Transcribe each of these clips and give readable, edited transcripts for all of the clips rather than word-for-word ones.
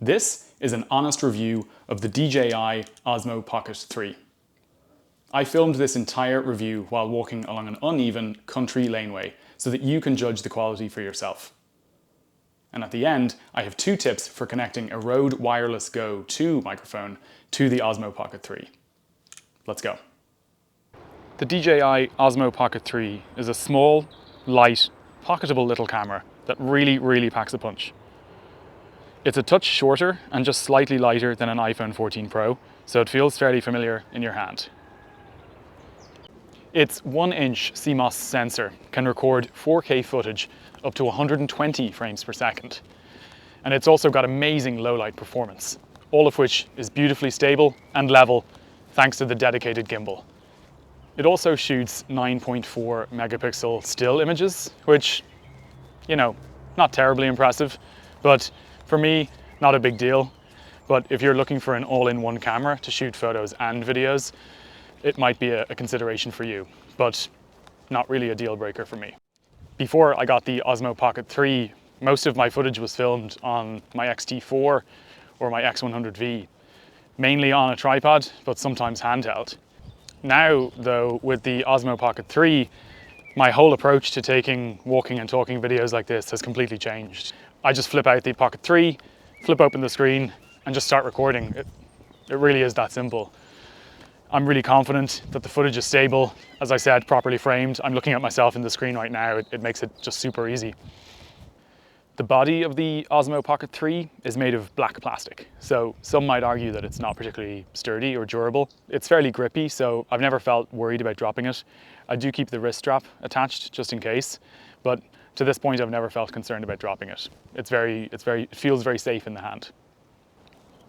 This is an honest review of the DJI Osmo Pocket 3. I filmed this entire review while walking along an uneven country laneway so that you can judge the quality for yourself. And at the end, I have 2 tips for connecting a Rode Wireless Go 2 microphone to the Osmo Pocket 3. Let's go. The DJI Osmo Pocket 3 is a small, light, pocketable little camera that really packs a punch. It's a touch shorter and just slightly lighter than an iPhone 14 Pro, so it feels fairly familiar in your hand. Its 1-inch CMOS sensor can record 4K footage up to 120 frames per second. And it's also got amazing low-light performance, all of which is beautifully stable and level thanks to the dedicated gimbal. It also shoots 9.4 megapixel still images, which, not terribly impressive, but for me, not a big deal. But if you're looking for an all-in-one camera to shoot photos and videos, it might be a consideration for you, but not really a deal breaker for me. Before I got the Osmo Pocket 3, most of my footage was filmed on my X-T4 or my X100V, mainly on a tripod, but sometimes handheld. Now, though, with the Osmo Pocket 3, my whole approach to taking walking and talking videos like this has completely changed. I just flip out the Pocket 3, flip open the screen, and just start recording. It really is that simple. I'm really confident that the footage is stable. As I said, properly framed. I'm looking at myself in the screen right now. It makes it just super easy. The body of the Osmo Pocket 3 is made of black plastic, so some might argue that it's not particularly sturdy or durable. It's fairly grippy, so I've never felt worried about dropping it. I do keep the wrist strap attached just in case, but to this point I've never felt concerned about dropping it. It feels very safe in the hand.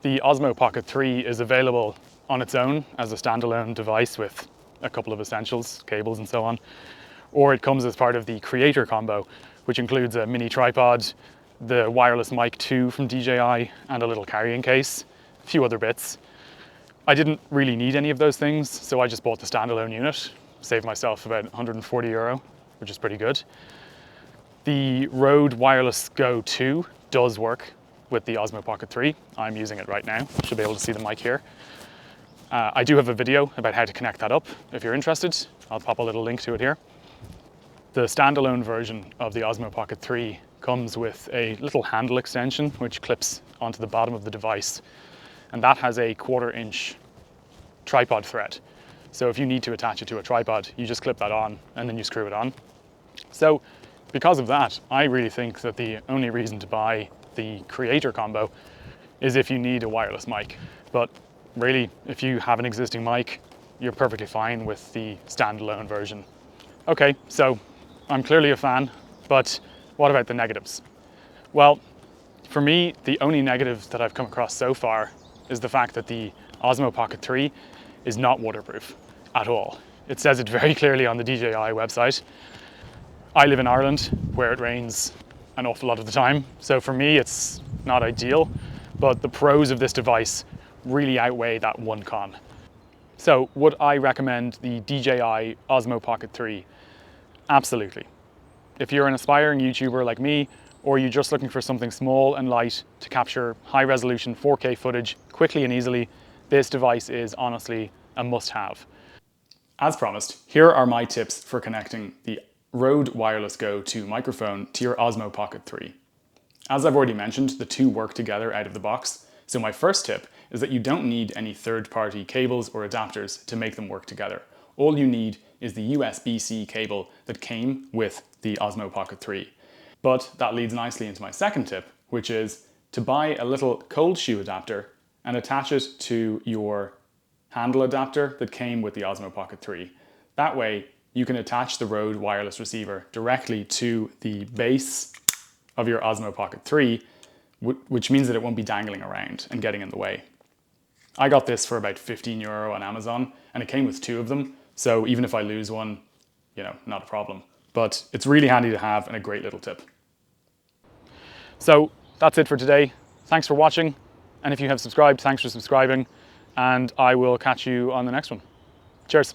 The Osmo Pocket 3 is available on its own as a standalone device with a couple of essentials, cables and so on, or it comes as part of the Creator Combo, which includes a mini tripod, the wireless mic 2 from DJI, and a little carrying case, a few other bits. I didn't really need any of those things, so I just bought the standalone unit, saved myself about €140, which is pretty good. The Rode Wireless Go 2 does work with the Osmo Pocket 3. I'm using it right now. Should be able to see the mic here. I do have a video about how to connect that up. If you're interested, I'll pop a little link to it here. The standalone version of the Osmo Pocket 3 comes with a little handle extension which clips onto the bottom of the device, and that has a 1/4-inch tripod thread. So if you need to attach it to a tripod, you just clip that on and then you screw it on. So because of that, I really think that the only reason to buy the Creator Combo is if you need a wireless mic. But really, if you have an existing mic, you're perfectly fine with the standalone version. Okay, so I'm clearly a fan, but what about the negatives? Well, for me, the only negative that I've come across so far is the fact that the Osmo Pocket 3 is not waterproof at all. It says it very clearly on the DJI website. I live in Ireland, where it rains an awful lot of the time, so for me it's not ideal, but the pros of this device really outweigh that one con. So would I recommend the DJI Osmo Pocket 3? Absolutely. If you're an aspiring YouTuber like me, or you're just looking for something small and light to capture high-resolution 4K footage quickly and easily, this device is honestly a must-have. As promised, here are my tips for connecting the Rode Wireless Go 2 microphone to your Osmo Pocket 3. As I've already mentioned, the two work together out of the box, so my first tip is that you don't need any third-party cables or adapters to make them work together. All you need is the USB-C cable that came with the Osmo Pocket 3. But that leads nicely into my second tip, which is to buy a little cold shoe adapter and attach it to your handle adapter that came with the Osmo Pocket 3. That way, you can attach the Rode wireless receiver directly to the base of your Osmo Pocket 3, which means that it won't be dangling around and getting in the way. I got this for about €15 on Amazon, and it came with 2 of them, so even if I lose one, not a problem. But it's really handy to have and a great little tip. So that's it for today. Thanks for watching, and if you have subscribed, thanks for subscribing, and I will catch you on the next one. Cheers.